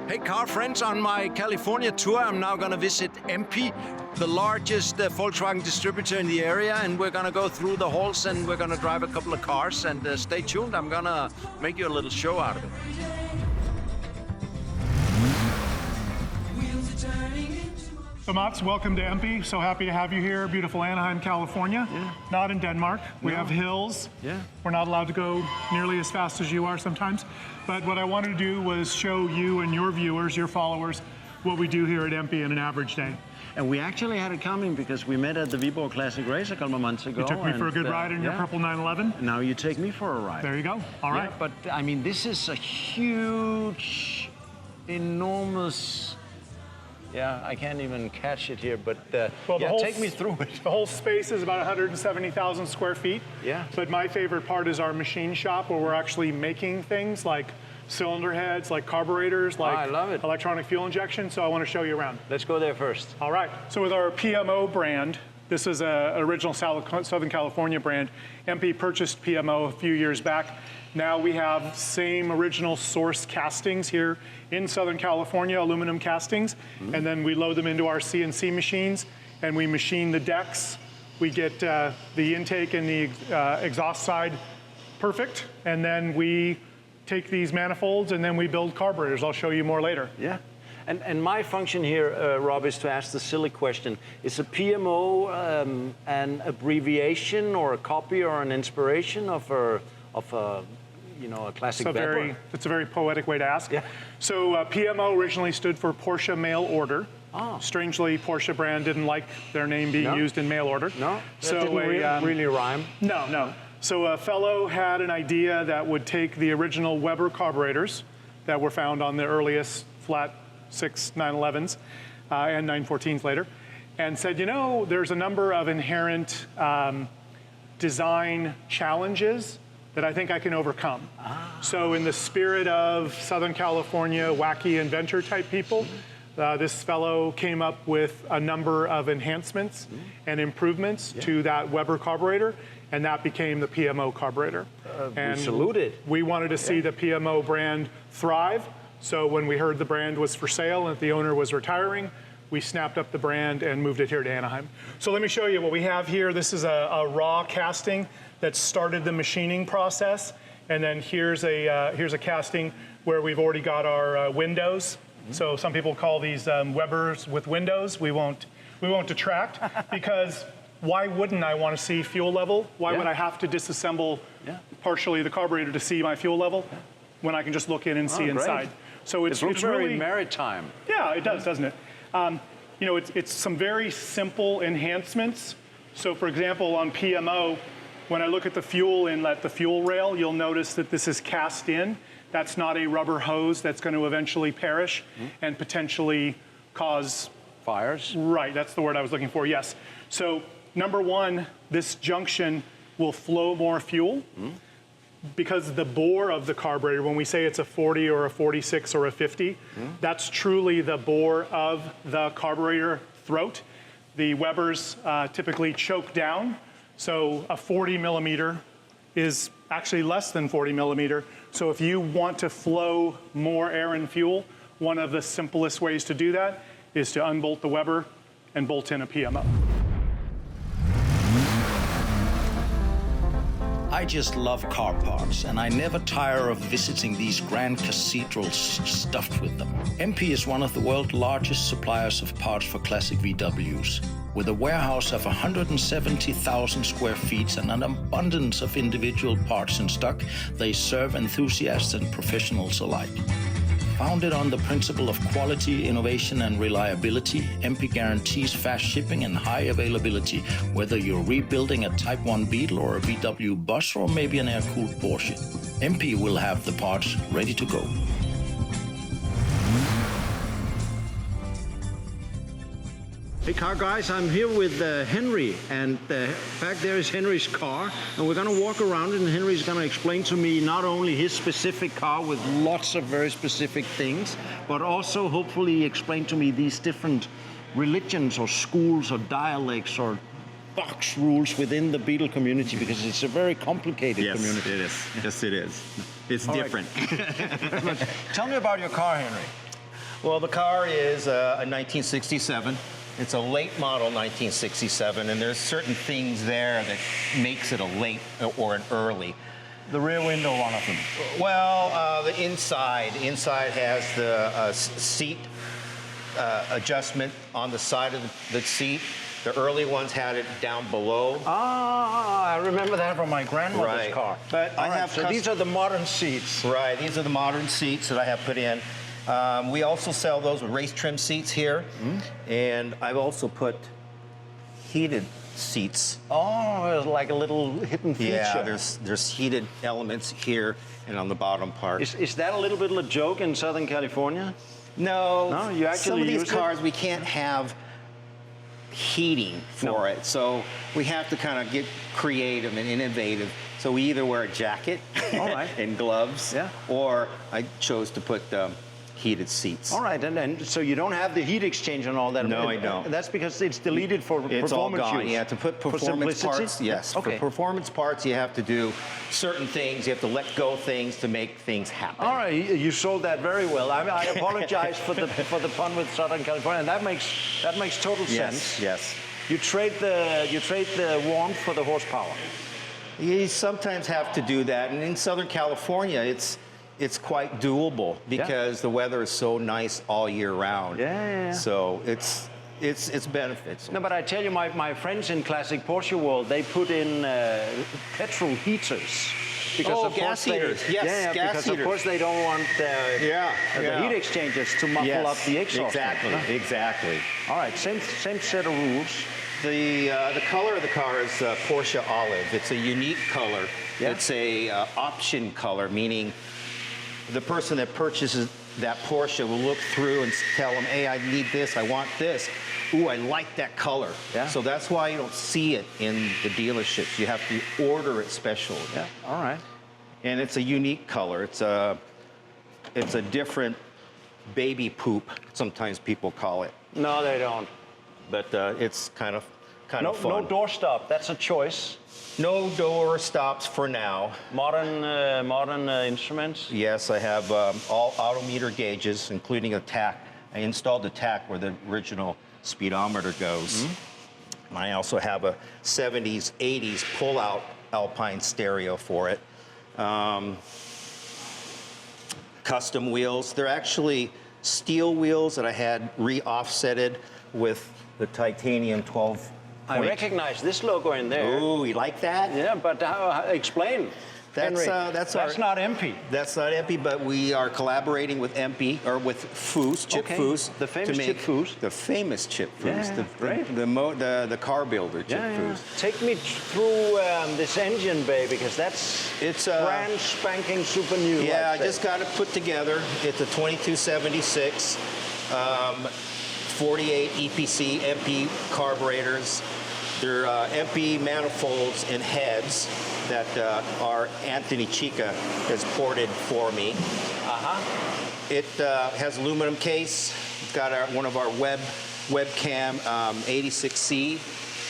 Hey car friends, on my California tour I'm now going to visit EMPI, the largest Volkswagen distributor in the area, and we're going to go through the halls and we're going to drive a couple of cars, and stay tuned, I'm going to make you a little show out of it. So Mats, welcome to EMPI. So happy to have you here, beautiful Anaheim, California. Yeah. Not in Denmark. We have hills. Yeah. We're not allowed to go nearly as fast as you are sometimes. But what I wanted to do was show you and your viewers, your followers, what we do here at EMPI in an average day. And we actually had it coming because we met at the Viborg Classic Race a couple of months ago. You took me for a good ride in your purple 911. Now you take me for a ride. There you go. All right. But I mean, this is a huge, enormous. Yeah, I can't even catch it here, but take me through it. The whole space is about 170,000 square feet. Yeah. But my favorite part is our machine shop, where we're actually making things like cylinder heads, like carburetors, like I love it. Electronic fuel injection. So I want to show you around. Let's go there first. All right. So with our PMO brand, this is an original Southern California brand. EMPI purchased PMO a few years back. Now we have same original source castings here in Southern California, aluminum castings, and then we load them into our CNC machines, and we machine the decks. We get the intake and the exhaust side perfect, and then we take these manifolds and then we build carburetors. I'll show you more later. Yeah. And my function here, Rob, is to ask the silly question. Is a PMO an abbreviation or a copy or an inspiration of a classic Weber? It's a very poetic way to ask. Yeah. So PMO originally stood for Porsche Mail Order. Oh. Strangely, Porsche brand didn't like their name being used in mail order. No, so didn't really rhyme. No. So a fellow had an idea that would take the original Weber carburetors that were found on the earliest flat 6 911s and 914s later, and said, there's a number of inherent design challenges that I think I can overcome. So in the spirit of Southern California wacky inventor type people, this fellow came up with a number of enhancements and improvements to that Weber carburetor, and that became the PMO carburetor. And we salute it. We wanted to see the PMO brand thrive, so when we heard the brand was for sale and that the owner was retiring, we snapped up the brand and moved it here to Anaheim. So let me show you what we have here. This is a raw casting that started the machining process, and then here's a casting where we've already got our windows. So some people call these Webers with windows. We won't detract because why wouldn't I want to see fuel level? Why would I have to disassemble partially the carburetor to see my fuel level when I can just look in and see inside? So it's very really maritime. Yeah, it does, doesn't it? It's some very simple enhancements. So for example, on PMO, when I look at the fuel inlet, the fuel rail, you'll notice that this is cast in. That's not a rubber hose that's going to eventually perish and potentially cause fires. Right, that's the word I was looking for, yes. So number one, this junction will flow more fuel because the bore of the carburetor, when we say it's a 40 or a 46 or a 50, that's truly the bore of the carburetor throat. The Webers typically choke down. So a 40 millimeter is actually less than 40 millimeter. So if you want to flow more air and fuel, one of the simplest ways to do that is to unbolt the Weber and bolt in a PMO. I just love car parts, and I never tire of visiting these grand cathedrals stuffed with them. EMPI is one of the world's largest suppliers of parts for classic VWs. With a warehouse of 170,000 square feet and an abundance of individual parts in stock, they serve enthusiasts and professionals alike. Founded on the principle of quality, innovation, and reliability, EMPI guarantees fast shipping and high availability, whether you're rebuilding a Type 1 Beetle or a VW bus or maybe an air-cooled Porsche. EMPI will have the parts ready to go. Hey car guys, I'm here with Henry, and back there is Henry's car, and we're gonna walk around and Henry's gonna explain to me not only his specific car with lots of very specific things, but also hopefully explain to me these different religions or schools or dialects or box rules within the Beetle community, because it's a very complicated community. Yes, it is. It's different. Tell me about your car, Henry. Well, the car is a 1967. It's a late model 1967, and there's certain things there that makes it a late or an early. The rear window, one of them. Well, the inside. The inside has the seat adjustment on the side of the seat. The early ones had it down below. Ah, I remember that from my grandmother's car. But I have so these are the modern seats. Right, these are the modern seats that I have put in. We also sell those with race trim seats here. And I've also put heated seats. Oh, it's like a little hidden feature. Yeah, there's heated elements here and on the bottom part. Is that a little bit of a joke in Southern California? No, No, you actually some of these use cars we can't have heating for it, so we have to kind of get creative and innovative. So we either wear a jacket All right. and gloves, or I chose to put heated seats. All right, and so you don't have the heat exchange and all that? No, I don't. That's because it's deleted for It's all performance gone. use. Yeah, to put For performance simplicity? parts, yes. Okay. For performance parts, you have to do certain things. You have to let go things to make things happen. All right, you sold that very well. I apologize for the pun with Southern California, and that makes total sense. Yes. You trade the warmth for the horsepower. You sometimes have to do that, and in Southern California, it's quite doable because the weather is so nice all year round. Yeah. So it's benefits. No, but I tell you, my friends in classic Porsche world, they put in petrol heaters. Because of gas course heaters. Yes, Yeah, gas because heaters. of course they don't want the heat exchangers to muffle up the exhaust. Exactly. All right, same set of rules. The color of the car is Porsche Olive. It's a unique color. Yeah. It's a option color, meaning the person that purchases that Porsche will look through and tell them, hey, I need this, I want this. Ooh, I like that color. Yeah. So that's why you don't see it in the dealerships. You have to order it special. Yeah, all right. And it's a unique color. It's a different baby poop, sometimes people call it. No, they don't. But it's kind of fun. No doorstop, that's a choice. No door stops for now. Modern instruments. Yes, I have all autometer gauges, including a tach. I installed a tach where the original speedometer goes. And I also have a 70s, 80s pull-out Alpine stereo for it. Custom wheels. They're actually steel wheels that I had re-offsetted with the titanium 12 I recognize this logo in there. Oh, you like that? Yeah, but explain. That's Henry, that's not EMPI. That's not EMPI, but we are collaborating with EMPI, or with Foos, Chip Foos. The famous to make Chip Foos. The famous Chip Foos. Yeah, great. The car builder, Chip Foos. Take me through this engine bay, because it's brand spanking super new. Yeah, I just got it put together. It's a 2276, 48 EPC EMPI carburetors. They're EMPI manifolds and heads that our Anthony Chica has ported for me. It has aluminum case. It's got one of our webcam 86C,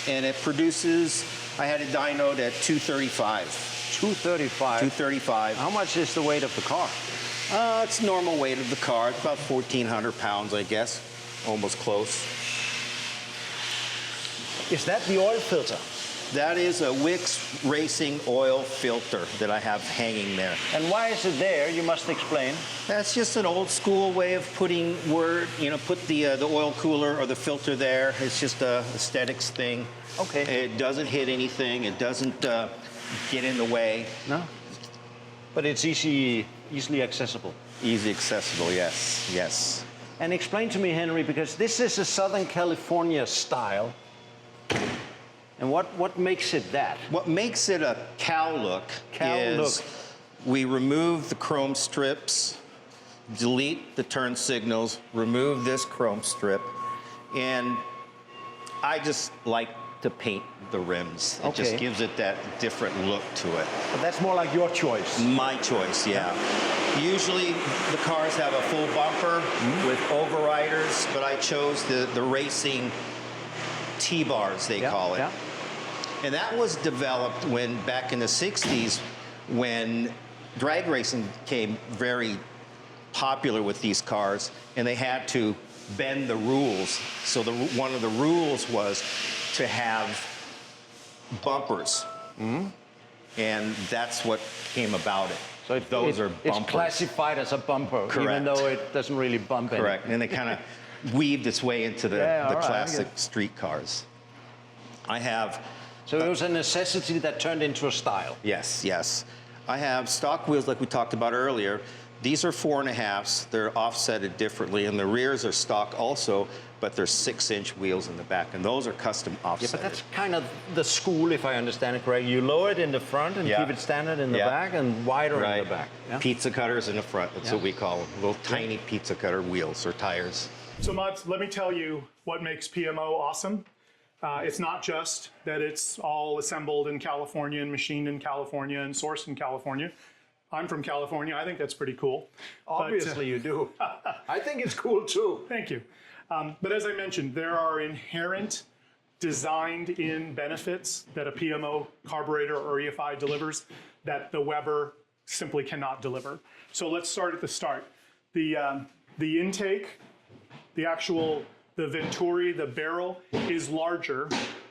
and it produces. I had it dynoed at 235. 235. 235. How much is the weight of the car? It's normal weight of the car. It's about 1,400 pounds, I guess. Almost close. Is that the oil filter? That is a Wix Racing oil filter that I have hanging there. And why is it there? You must explain. That's just an old school way of putting put the oil cooler or the filter there. It's just a aesthetics thing. Okay. It doesn't hit anything. It doesn't get in the way. No. But it's easily accessible. Easy accessible, yes, yes. And explain to me, Henry, because this is a Southern California style. And what makes it that? What makes it a Cal look is we remove the chrome strips, delete the turn signals, remove this chrome strip, and I just like to paint the rims. It just gives it that different look to it. But that's more like your choice. My choice, yeah. Usually the cars have a full bumper with overriders, but I chose the racing T-bars, they call it. Yeah. And that was developed back in the 60s when drag racing became very popular with these cars, and they had to bend the rules. So one of the rules was to have bumpers. And that's what came about it. So those are bumpers. It's classified as a bumper, Correct. even though it doesn't really bump anything. Correct, and it kind of weaved its way into the classic street cars. I have... So it was a necessity that turned into a style. Yes, yes. I have stock wheels like we talked about earlier. These are 4.5s. They're offsetted differently, and the rears are stock also, but they're 6-inch wheels in the back, and those are custom offsetted. Yeah, but that's kind of the school, if I understand it correctly. You lower it in the front and keep it standard in the back and wider in the back. Yeah? Pizza cutters in the front, that's what we call them. Little tiny pizza cutter wheels or tires. So Mats, let me tell you what makes PMO awesome. It's not just that it's all assembled in California and machined in California and sourced in California. I'm from California. I think that's pretty cool. Obviously you do. I think it's cool too. Thank you. But as I mentioned, there are inherent designed-in benefits that a PMO carburetor or EFI delivers that the Weber simply cannot deliver. So let's start at the start. The intake, the Venturi, the barrel is larger.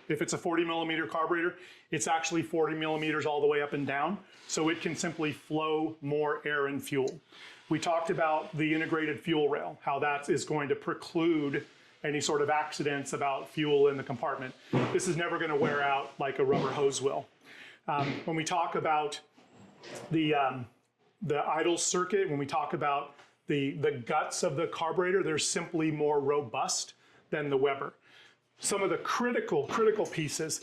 If it's a 40mm carburetor, it's actually 40mm all the way up and down, so it can simply flow more air and fuel. We talked about the integrated fuel rail, how that is going to preclude any sort of accidents about fuel in the compartment. This is never going to wear out like a rubber hose will. When we talk about the idle circuit, when we talk about the guts of the carburetor, they're simply more robust than the Weber. Some of the critical pieces,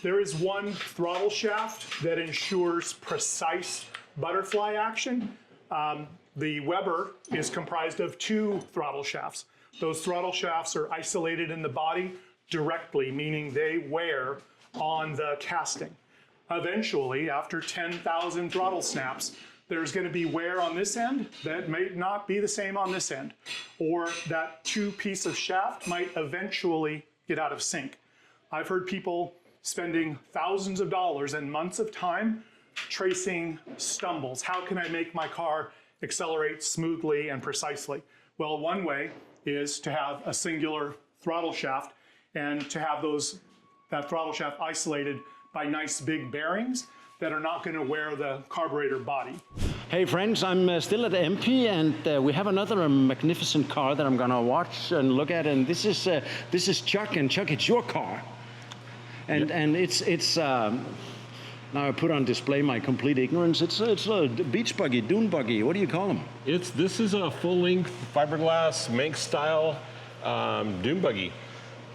there is one throttle shaft that ensures precise butterfly action. The Weber is comprised of 2 throttle shafts. Those throttle shafts are isolated in the body directly, meaning they wear on the casting. Eventually, after 10,000 throttle snaps, there's going to be wear on this end that may not be the same on this end, or that 2-piece of shaft might eventually get out of sync. I've heard people spending thousands of dollars and months of time tracing stumbles. How can I make my car accelerate smoothly and precisely? Well, one way is to have a singular throttle shaft and to have that throttle shaft isolated by nice big bearings that are not going to wear the carburetor body. Hey friends, I'm still at EMPI, and we have another magnificent car that I'm gonna watch and look at, and this is Chuck, and Chuck, it's your car, and it's now I put on display my complete ignorance. It's a beach buggy, dune buggy. What do you call them? This is a full-length fiberglass Manx style dune buggy.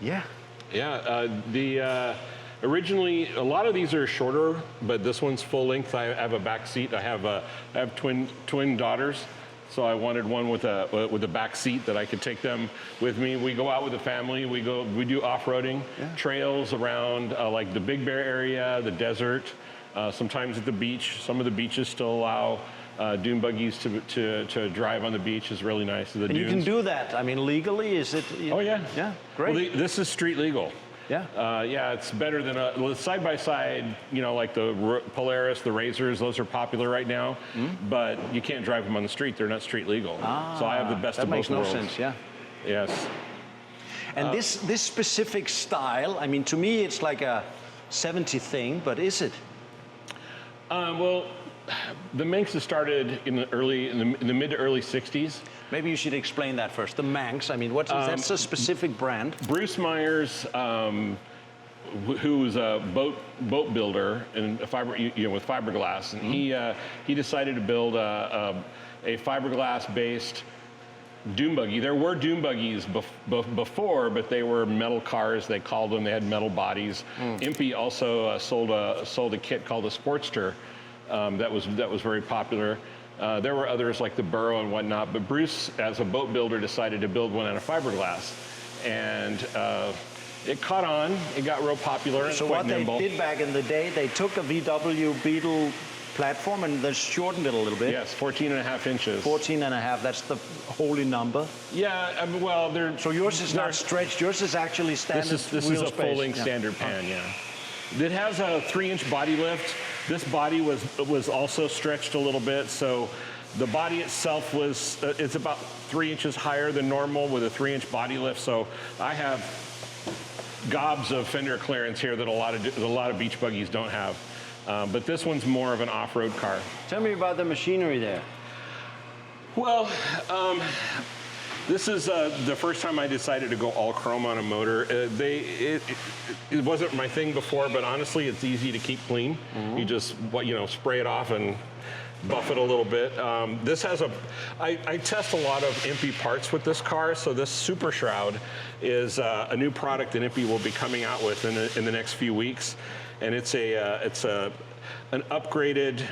Yeah. Yeah. Originally, a lot of these are shorter, but this one's full length. I have a back seat. I have twin daughters, so I wanted one with a back seat that I could take them with me. We go out with the family. We do off-roading trails around like the Big Bear area, the desert, sometimes at the beach. Some of the beaches still allow dune buggies to drive on the beach. Is really nice. And you can do that. I mean, legally, is it? Oh yeah. Yeah, great. Well, this is street legal. Yeah. Yeah, it's better than side-by-side, like the Polaris, the Razors, those are popular right now, but you can't drive them on the street. They're not street legal. So I have the best of both worlds. That makes no sense, yeah. Yes. And this specific style, I mean, to me, it's like a 70 thing, but is it? Well, the Manx started in the mid to early 60s. Maybe you should explain that first. The Manx, I mean, that's a specific brand. Bruce Meyers, who was a boat builder and with fiberglass, and he decided to build a fiberglass-based dune buggy. There were dune buggies before, but they were metal cars. They called them. They had metal bodies. EMPI also sold a kit called a Sportster that was very popular. There were others like the Burrow and whatnot, but Bruce, as a boat builder, decided to build one out of fiberglass, and it caught on. It got real popular. So what they did back in the day, they took a VW Beetle platform and they shortened it a little bit. Yes, 14.5 inches. 14.5. That's the holy number. Yeah. I mean, well, they're so yours is not stretched. Yours is actually standard. This is a full-length standard pan. Yeah. It has a 3-inch body lift. This body was also stretched a little bit, so The body itself was, it's about 3 inches higher than normal with a 3-inch body lift. So I have gobs of fender clearance here that a lot of beach buggies don't have. But this one's more of an off-road car. Tell me about the machinery there. Well, this is the first time I decided to go all chrome on a motor. It wasn't my thing before, but honestly, it's easy to keep clean. You just spray it off and buff it a little bit. This has I test a lot of EMPI parts with this car, so this Super Shroud is a new product that EMPI will be coming out with in the next few weeks, and it's an upgraded.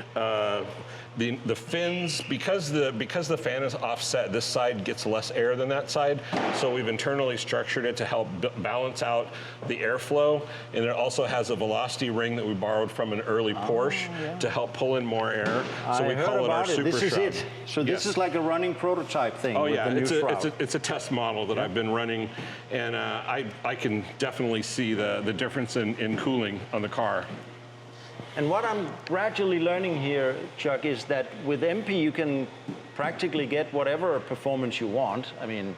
The fins, because the fan is offset, this side gets less air than that side, so we've internally structured it to help balance out the airflow, and it also has a velocity ring that we borrowed from an early Porsche to help pull in more air. So we call it our Super Shroud. This is it. So this is like a running prototype thing. Oh with yeah, the new Shroud. it's a test model that I've been running, and I can definitely see the difference in cooling on the car. And what I'm gradually learning here, Chuck, is that with EMPI you can practically get whatever performance you want. I mean,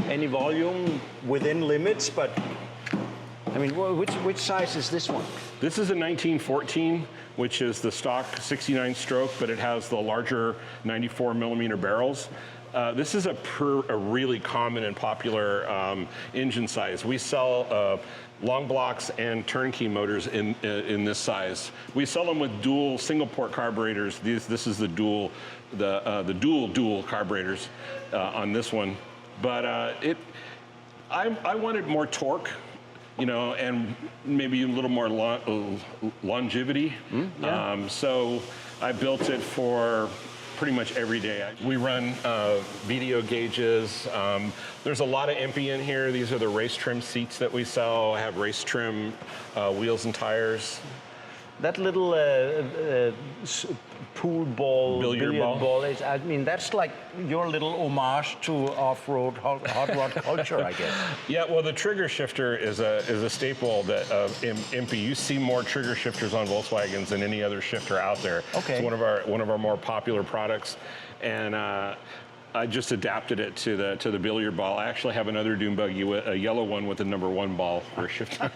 any volume within limits, but I mean, which size is this one? This is a 1914, which is the stock 69 stroke, but it has the larger 94 millimeter barrels. This is a really common and popular engine size. We sell long blocks and turnkey motors in this size. We sell them with dual single port carburetors. This is the dual carburetors on this one. But I wanted more torque, and maybe a little more longevity. So I built it for pretty much every day. We run video gauges. There's a lot of EMPI in here. These are the race trim seats that we sell. I have race trim wheels and tires. That little pool ball, billiard ball is, I mean, that's like your little homage to off-road hot rod culture, I guess. Yeah, well, the trigger shifter is a staple that in EMPI. You see more trigger shifters on Volkswagens than any other shifter out there. Okay. It's one of our more popular products, and I just adapted it to the billiard ball. I actually have another Dune Buggy, a yellow one with the #1 ball for a shifter.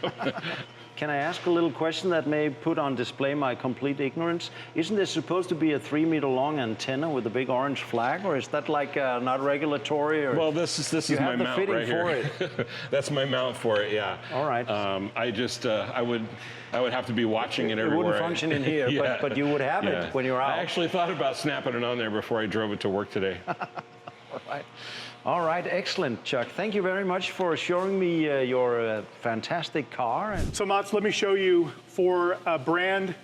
Can I ask a little question that may put on display my complete ignorance? Isn't there supposed to be a 3-meter long antenna with a big orange flag, or is that like not regulatory? Or well, this is my mount right here. For it. That's my mount for it. Yeah. All right. I would have to be watching it everywhere. It wouldn't function in here, Yeah. but you would have it when you're out. I actually thought about snapping it on there before I drove it to work today. All right, excellent, Chuck. Thank you very much for showing me your fantastic car. So Mats, let me show you, for a brand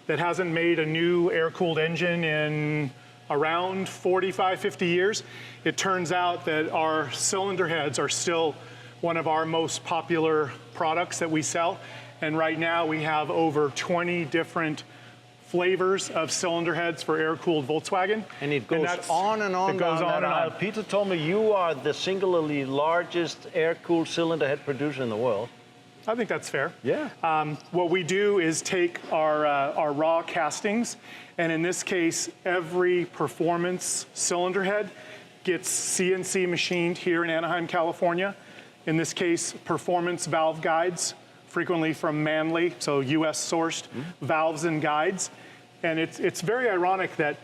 that hasn't made a new air-cooled engine in around 45, 50 years, it turns out that our cylinder heads are still one of our most popular products that we sell. And right now we have over 20 different flavors of cylinder heads for air-cooled Volkswagen. And it goes on and on. It goes on and on. Peter told me you are the singularly largest air-cooled cylinder head producer in the world. I think that's fair. Yeah. What we do is take our raw castings, and in this case, every performance cylinder head gets CNC machined here in Anaheim, California. In this case, performance valve guides, frequently from Manley, so US sourced valves and guides. And it's very ironic that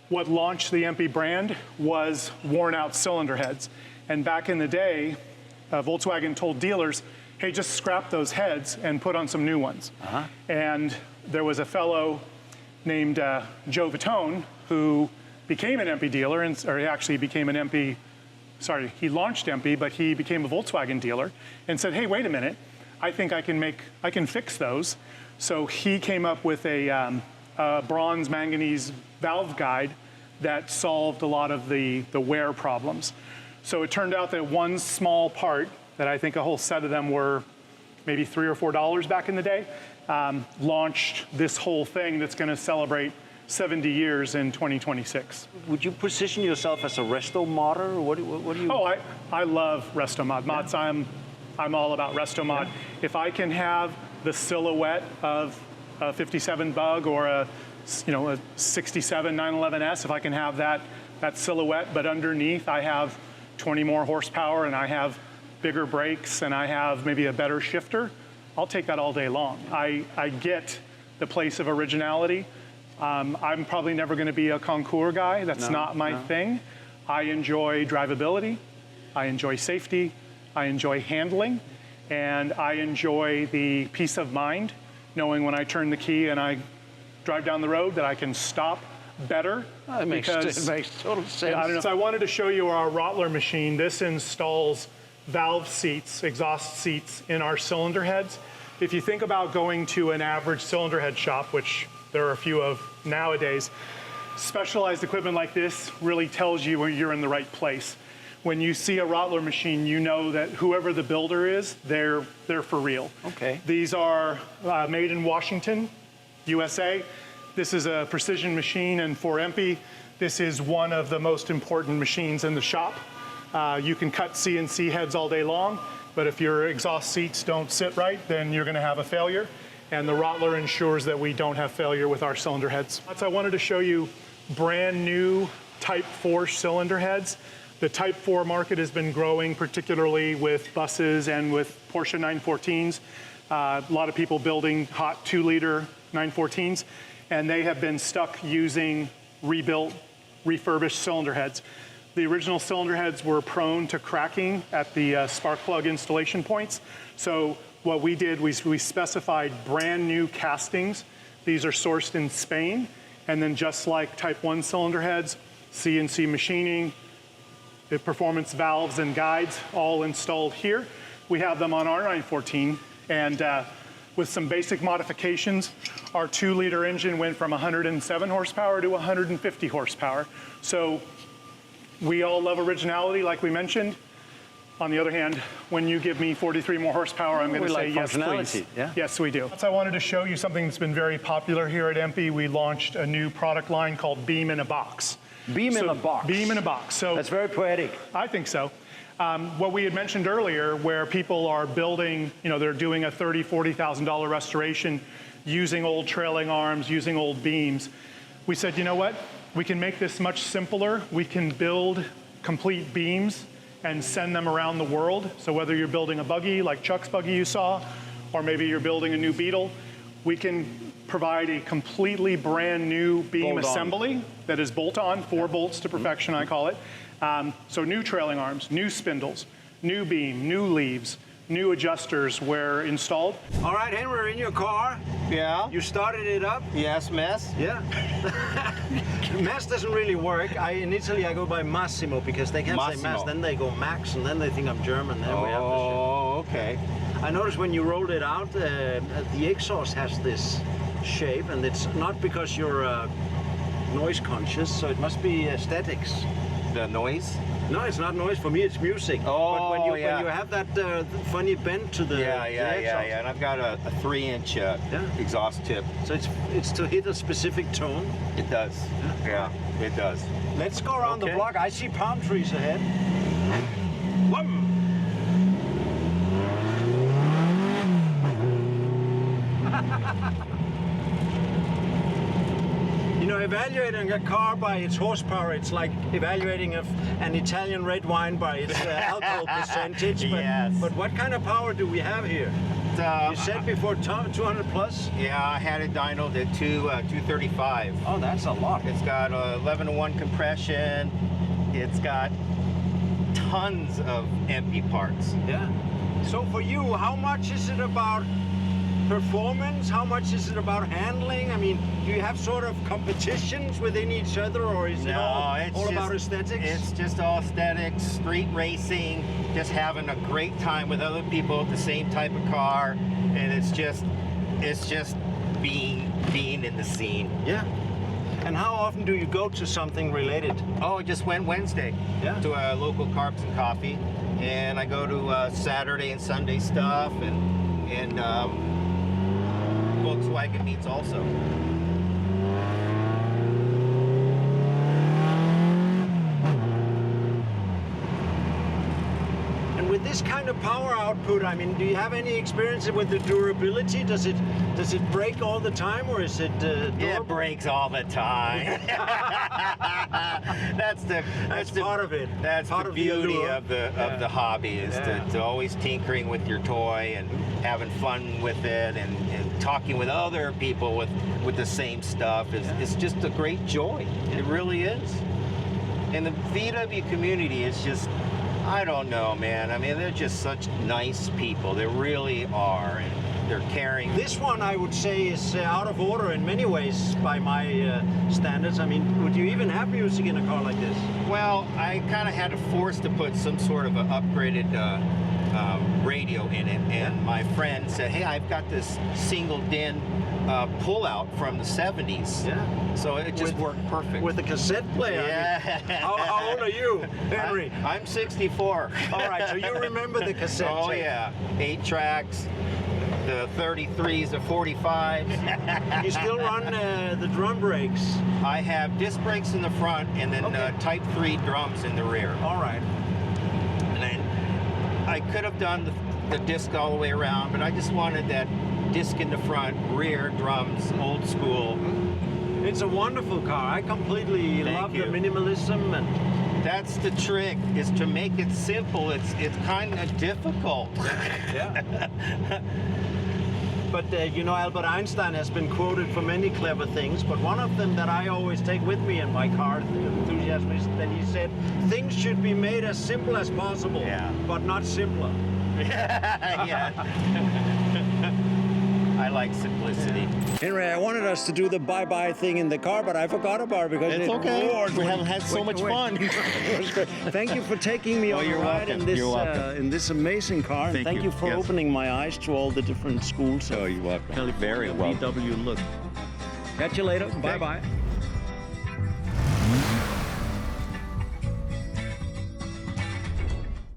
what launched the EMPI brand was worn out cylinder heads. And back in the day, Volkswagen told dealers, hey, just scrap those heads and put on some new ones. And there was a fellow named Joe Vitone who became an EMPI dealer, or he actually became an EMPI, he launched EMPI, but he became a Volkswagen dealer and said, hey, wait a minute, I think I can fix those. So he came up with a bronze manganese valve guide that solved a lot of the wear problems. So it turned out that one small part, that I think a whole set of them were maybe $3 or $4 back in the day, launched this whole thing that's going to celebrate 70 years in 2026. Would you position yourself as a Restomodder, or what do you? Oh, I love Restomod. Mats, I'm all about Restomod. Yeah. If I can have the silhouette of a 57 Bug or a 67 911S, if I can have that that silhouette, but underneath I have 20 more horsepower and I have bigger brakes and I have maybe a better shifter, I'll take that all day long. I get the place of originality. I'm probably never going to be a concours guy. That's not my thing. I enjoy drivability. I enjoy safety. I enjoy handling. And I enjoy the peace of mind, knowing when I turn the key and I drive down the road that I can stop better. It makes total sense. I don't know. So I wanted to show you our Rottler machine. This installs valve seats, exhaust seats in our cylinder heads. If you think about going to an average cylinder head shop, which there are a few of nowadays, specialized equipment like this really tells you when you're in the right place. When you see a Rottler machine, you know that whoever the builder is, they're for real. Okay. These are made in Washington, USA. This is a precision machine, and for EMPI, this is one of the most important machines in the shop. You can cut CNC heads all day long, but if your exhaust seats don't sit right, then you're gonna have a failure. And the Rottler ensures that we don't have failure with our cylinder heads. So I wanted to show you brand new Type 4 cylinder heads. The Type 4 market has been growing, particularly with buses and with Porsche 914s. A lot of people building hot 2-liter 914s, and they have been stuck using rebuilt, refurbished cylinder heads. The original cylinder heads were prone to cracking at the spark plug installation points. So what we did was we specified brand new castings. These are sourced in Spain. And then just like Type 1 cylinder heads, CNC machining, the performance valves and guides all installed here. We have them on our 914. And with some basic modifications, our 2-liter engine went from 107 horsepower to 150 horsepower. So we all love originality, like we mentioned. On the other hand, when you give me 43 more horsepower, I'm going to say yes, please. Yeah? Yes, we do. So I wanted to show you something that's been very popular here at EMPI. We launched a new product line called Beam in a Box. Beam in a box. Beam in a box. So That's very poetic. I think so. What we had mentioned earlier, where people are building, they're doing a $30,000, $40,000 restoration using old trailing arms, using old beams. We said, you know what? We can make this much simpler. We can build complete beams and send them around the world. So whether you're building a buggy like Chuck's buggy you saw, or maybe you're building a new Beetle, we can provide a completely brand new beam assembly that is bolt-on, 4 bolts to perfection, I call it. So new trailing arms, new spindles, new beam, new leaves, new adjusters were installed. All right, Henry, we're in your car. Yeah. You started it up. Yes, mess. Yeah. Mass doesn't really work. In Italy, I go by Massimo because they can't say Mass. Then they go Max, and then they think I'm German. Then we have this shit. Oh, okay. I noticed when you rolled it out, the exhaust has this shape, and it's not because you're noise conscious, so it must be aesthetics. The noise? No, it's not noise. For me, it's music. Oh, but when you yeah. have that funny bend to the exhaust. And I've got a 3-inch exhaust tip. So it's to hit a specific tone. It does. Yeah, it does. Let's go around the block. I see palm trees ahead. Whoom. Evaluating a car by its horsepower, it's like evaluating an Italian red wine by its alcohol percentage. But what kind of power do we have here? You said before 200 plus? Yeah, I had it dynoed at 235. Oh, that's a lot. It's got 11-to-1 compression. It's got tons of EMPI parts. Yeah. So for you, how much is it about performance? How much is it about handling? I mean, do you have sort of competitions within each other, or is it all about aesthetics? It's just all aesthetics, street racing, just having a great time with other people with the same type of car, and it's just being in the scene. Yeah. And how often do you go to something related? Oh, I just went Wednesday to a local Carbs and Coffee, and I go to Saturday and Sunday stuff, and Volkswagen meets also. And with this kind of power output, I mean, do you have any experience with the durability? Does it break all the time, or is it durable? It breaks all the time. that's part of it. That's part the of beauty allure. of the hobby is to always tinkering with your toy and having fun with it and talking with other people with the same stuff. It's just a great joy. It really is. And the VW community is just, I don't know, man. I mean, they're just such nice people. They really are. And they're caring. This one, I would say, is out of order in many ways by my standards. I mean, would you even have music in a car like this? Well, I kind of had to force to put some sort of an upgraded radio in it. And my friend said, hey, I've got this single DIN pull-out from the 70s. Yeah. So it just worked perfect. With a cassette player. Yeah. I mean, how old are you, Henry? I'm 64. All right, so you remember the cassette Oh, tape. yeah. 8 tracks, the 33s, the 45s. You still run the drum brakes? I have disc brakes in the front and then Type 3 drums in the rear. All right. And then I could have done the disc all the way around, but I just wanted that disc in the front, rear drums, old school. It's a wonderful car. I completely love the minimalism, and that's the trick, is to make it simple. It's kind of difficult. yeah. But you know, Albert Einstein has been quoted for many clever things, but one of them that I always take with me in my car, the enthusiast, is that he said, things should be made as simple as possible, but not simpler. Yeah. I like simplicity. Henry, I wanted us to do the bye-bye thing in the car, but I forgot about it because It's okay. We haven't had so much fun. Thank you for taking me on a you're ride welcome. in this You're welcome. in this amazing car. And thank you for Yes. opening my eyes to all the different schools. Oh, you're welcome. California Very welcome. VW look. Catch you later. Bye-bye.